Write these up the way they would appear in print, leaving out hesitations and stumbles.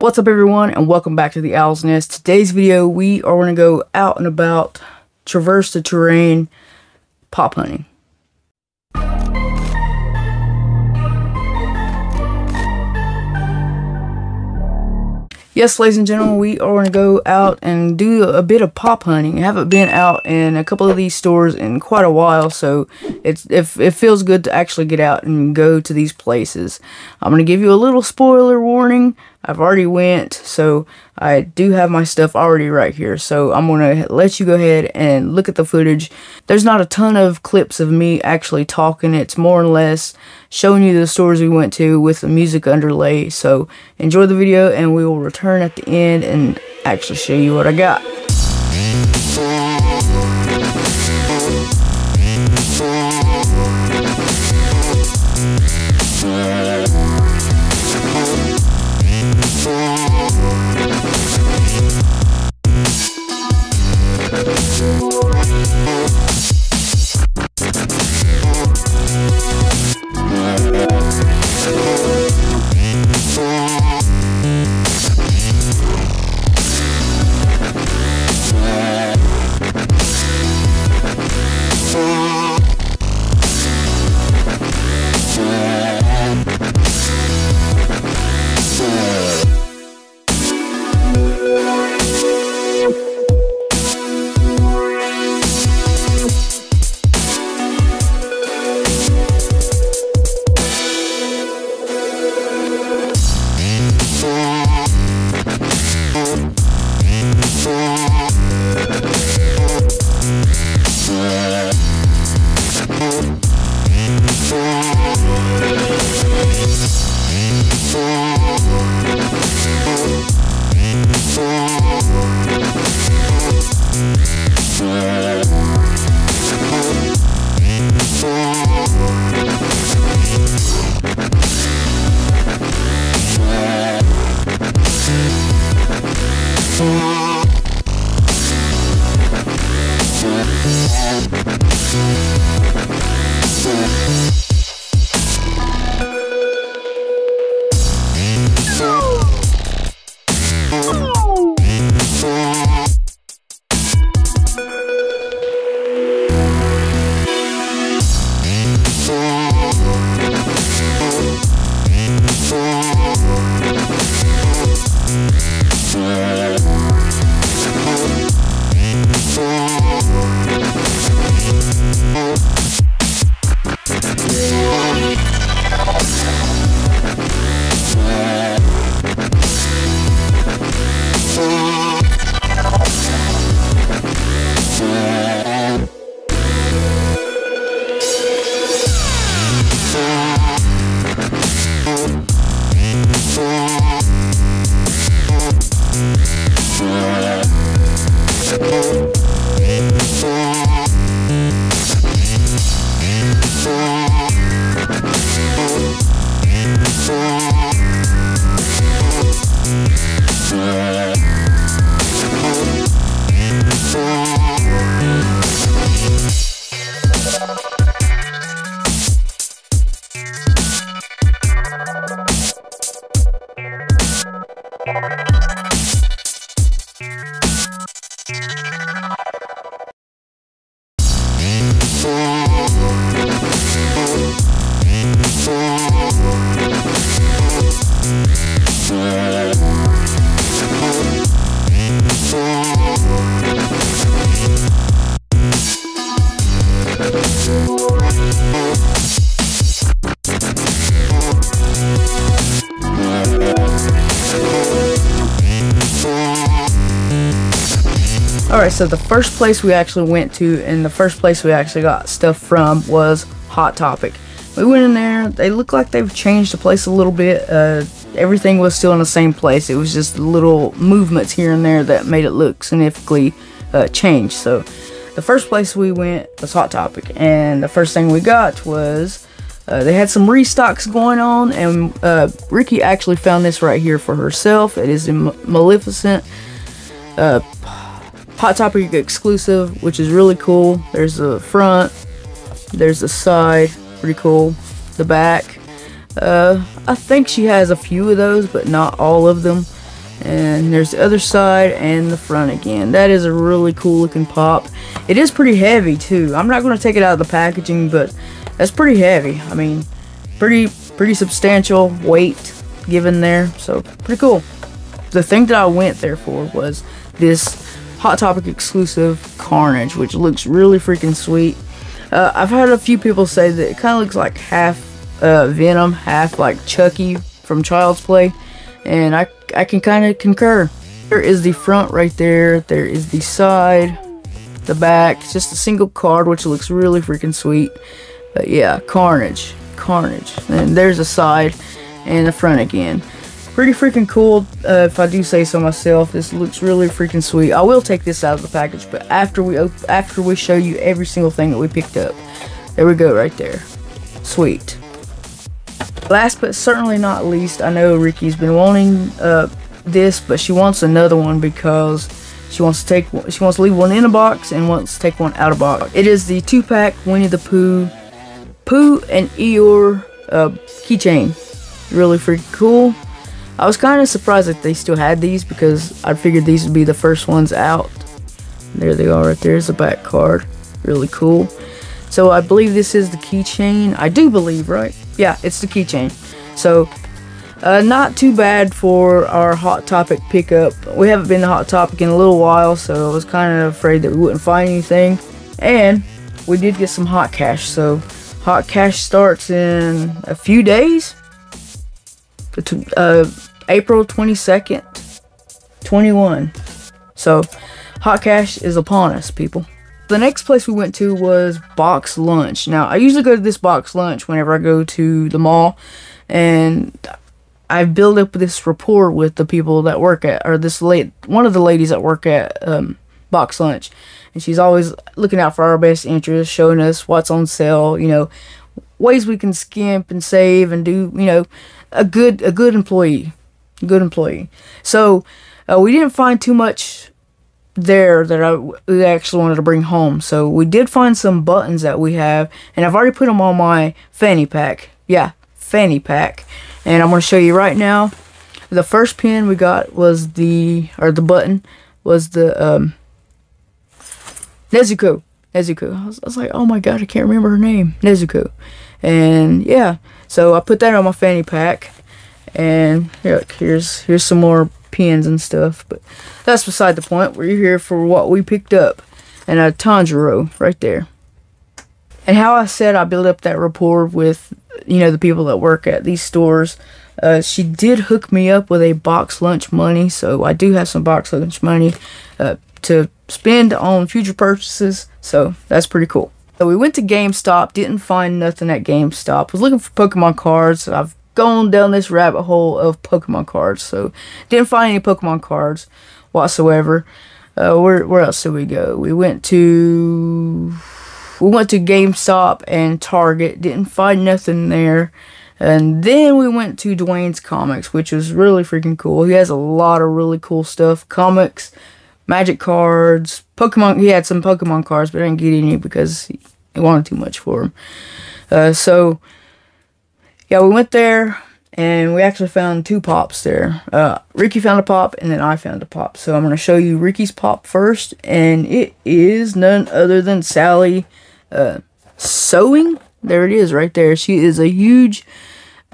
What's up everyone, and welcome back to the Owl's Nest. Today's video we are going to go out and about, traverse the terrain, pop hunting. Yes, ladies and gentlemen, we are going to go out and do a bit of pop hunting. I haven't been out in a couple of these stores in quite a while, so it feels good to actually get out and go to these places. I'm going to give you a little spoiler warning. I've already went, so I do have my stuff already right here. So I'm going to let you go ahead and look at the footage. There's not a ton of clips of me actually talking. It's more or less showing you the stores we went to with the music underlay. So enjoy the video, and we will return at the end and actually show you what I got. Alright, so the first place we actually went to, and the first place we actually got stuff from, was Hot Topic. We went in there. They look like they've changed the place a little bit. Everything was still in the same place. It was just little movements here and there that made it look significantly changed. So the first place we went was Hot Topic, and the first thing we got was they had some restocks going on, and Ricky actually found this right here for herself. It is a Maleficent Hot Topic exclusive, which is really cool. There's the front, there's the side, pretty cool. The back, I think she has a few of those, but not all of them. And there's the other side and the front again. That is a really cool looking pop. It is pretty heavy too. I'm not going to take it out of the packaging, but that's pretty heavy. I mean, pretty substantial weight given there. So pretty cool. The thing that I went there for was this Hot Topic exclusive Carnage, which looks really freaking sweet. I've had a few people say that it kind of looks like half Venom, half like Chucky from Child's Play. And I can kind of concur. There is the front right there. There is the side, the back. It's just a single card, which looks really freaking sweet. But yeah, Carnage. And there's the side and the front again. Pretty freaking cool, if I do say so myself. This looks really freaking sweet. I will take this out of the package, but after we show you every single thing that we picked up. There we go, right there. Sweet. Last but certainly not least, I know Ricky's been wanting this, but she wants another one because she wants to leave one in a box and wants to take one out of box. It is the 2-pack Winnie the Pooh and Eeyore keychain. Really freaking cool. I was kind of surprised that they still had these because I figured these would be the first ones out. There they are right there. There's the back card. Really cool. So I believe this is the keychain. I do believe, right? Yeah, it's the keychain. So, not too bad for our Hot Topic pickup. We haven't been to Hot Topic in a little while, so I was kind of afraid that we wouldn't find anything. And we did get some hot cash. So, hot cash starts in a few days. April 22nd, 21. So, hot cash is upon us, people. The next place we went to was Box Lunch. Now, I usually go to this Box Lunch whenever I go to the mall, and I build up this rapport with the people that work at, or one of the ladies that work at Box Lunch, and she's always looking out for our best interests, showing us what's on sale, you know, ways we can skimp and save and do, you know, a good employee, So we didn't find too much there that we actually wanted to bring home. So we did find some buttons that we have, and I've already put them on my fanny pack. Yeah, fanny pack. And I'm going to show you right now. The first pin we got was the button was the Nezuko. I was like, oh my god, I can't remember her name. Nezuko. And yeah, so I put that on my fanny pack. And look, here's some more pins and stuff, but that's beside the point. We're here for what we picked up, and a Tanjiro right there. And how I said I build up that rapport with, you know, the people that work at these stores. She did hook me up with a Box Lunch money, so I do have some Box Lunch money to spend on future purchases. So that's pretty cool. So we went to GameStop, didn't find nothing at GameStop. Was looking for Pokemon cards. I've gone down this rabbit hole of Pokemon cards, so didn't find any Pokemon cards whatsoever. Where else did we go? We went to GameStop and Target, didn't find nothing there. And then we went to Dwayne's Comics, which was really freaking cool. He has a lot of really cool stuff. Comics, magic cards, Pokemon. He had some Pokemon cards, but I didn't get any because he wanted too much for them. So yeah, we went there, and we actually found 2 pops there. Ricky found a pop, and then I found a pop. So I'm going to show you Ricky's pop first, and it is none other than Sally Sewing. There it is right there. She is a huge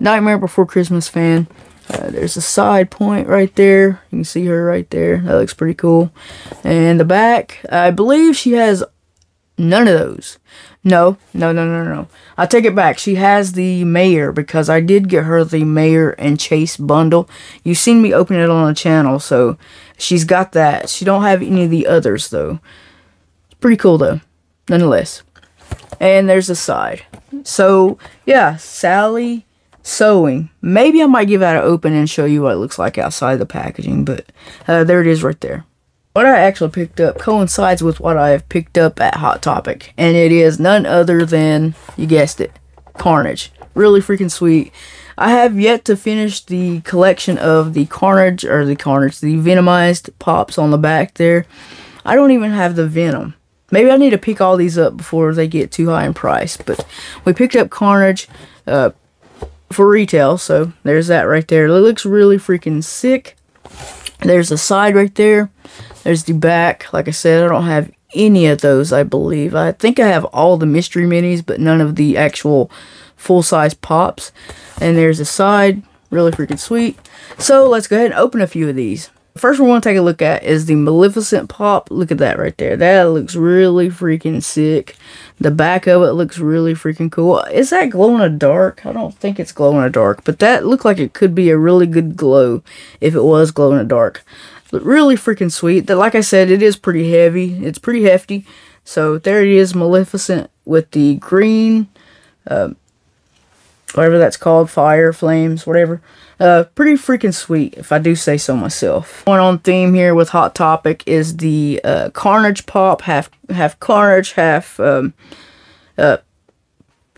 Nightmare Before Christmas fan. There's a side point right there. You can see her right there. That looks pretty cool. And the back, I believe she has none of those. No. I take it back. She has the Mayor, because I did get her the Mayor and Chase bundle. You've seen me open it on the channel, so she's got that. She don't have any of the others, though. It's pretty cool, though, nonetheless. And there's the side. So, yeah, Sally Sewing. Maybe I might give that an open and show you what it looks like outside the packaging, but there it is right there. What I actually picked up coincides with what I have picked up at Hot Topic, and it is none other than, you guessed it, Carnage. Really freaking sweet. I have yet to finish the collection of the Carnage, the Venomized pops on the back there. I don't even have the Venom. Maybe I need to pick all these up before they get too high in price, but we picked up Carnage for retail, so there's that right there. It looks really freaking sick. There's the side right there. There's the back. Like I said, I don't have any of those, I believe. I think I have all the mystery minis, but none of the actual full-size pops. And there's the side. Really freaking sweet. So let's go ahead and open a few of these. First one we're going to take a look at is the Maleficent pop. Look at that right there. That looks really freaking sick. The back of it looks really freaking cool. Is that glow in the dark? I don't think it's glow in the dark, but that looked like it could be a really good glow if it was glow in the dark. Really freaking sweet. Like I said, it is pretty heavy. It's pretty hefty. So there it is, Maleficent with the green, whatever that's called, fire, flames, whatever. Pretty freaking sweet, if I do say so myself. One on theme here with Hot Topic is the Carnage pop, half Carnage, half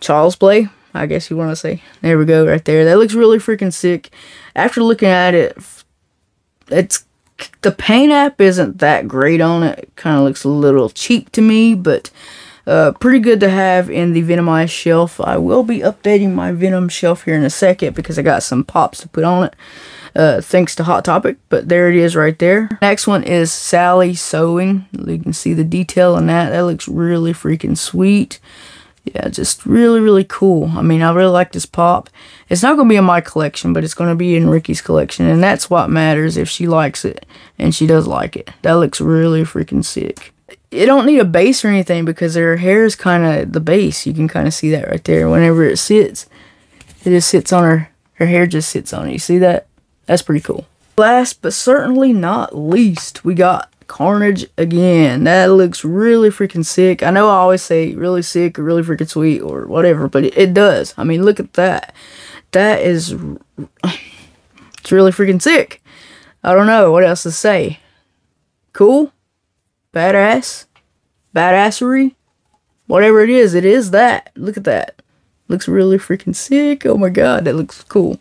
Child's Play, I guess you want to say. There we go, right there. That looks really freaking sick. After looking at it, the paint app isn't that great on it. It kind of looks a little cheap to me, but pretty good to have in the Venomized shelf. I will be updating my Venom shelf here in a second because I got some pops to put on it, thanks to Hot Topic. But there it is right there. Next one is Sally Sewing. You can see the detail on that. That looks really freaking sweet. Yeah, just really, really cool. I mean, I really like this pop. It's not going to be in my collection, but it's going to be in Ricky's collection. And that's what matters, if she likes it. And she does like it. That looks really freaking sick. It don't need a base or anything because her hair is kind of the base. You can kind of see that right there. Whenever it sits, it just sits on her. Her hair just sits on it. You see that? That's pretty cool. Last but certainly not least, we got Carnage again. That looks really freaking sick. I know I always say really sick or really freaking sweet or whatever, but it does. I mean, look at that. That is... It's really freaking sick. I don't know what else to say. Cool? Badass, badassery, whatever it is that. Look at that. Looks really freaking sick. Oh my god, that looks cool.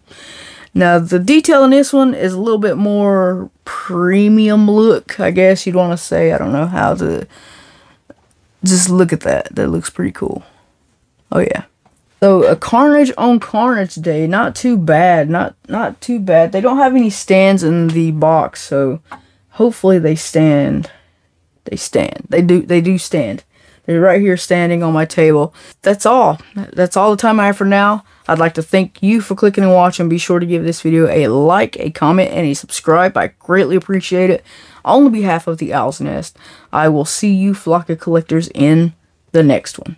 Now, the detail in this one is a little bit more premium look, I guess you'd want to say. I don't know how to... Just look at that. That looks pretty cool. Oh yeah. So, a Carnage on Carnage Day. Not too bad. Not too bad. They don't have any stands in the box, so hopefully they stand. They stand. They do stand. They're right here standing on my table. That's all. That's all the time I have for now. I'd like to thank you for clicking and watching. Be sure to give this video a like, a comment, and a subscribe. I greatly appreciate it. On behalf of the Owl's Nest, I will see you, flock of collectors, in the next one.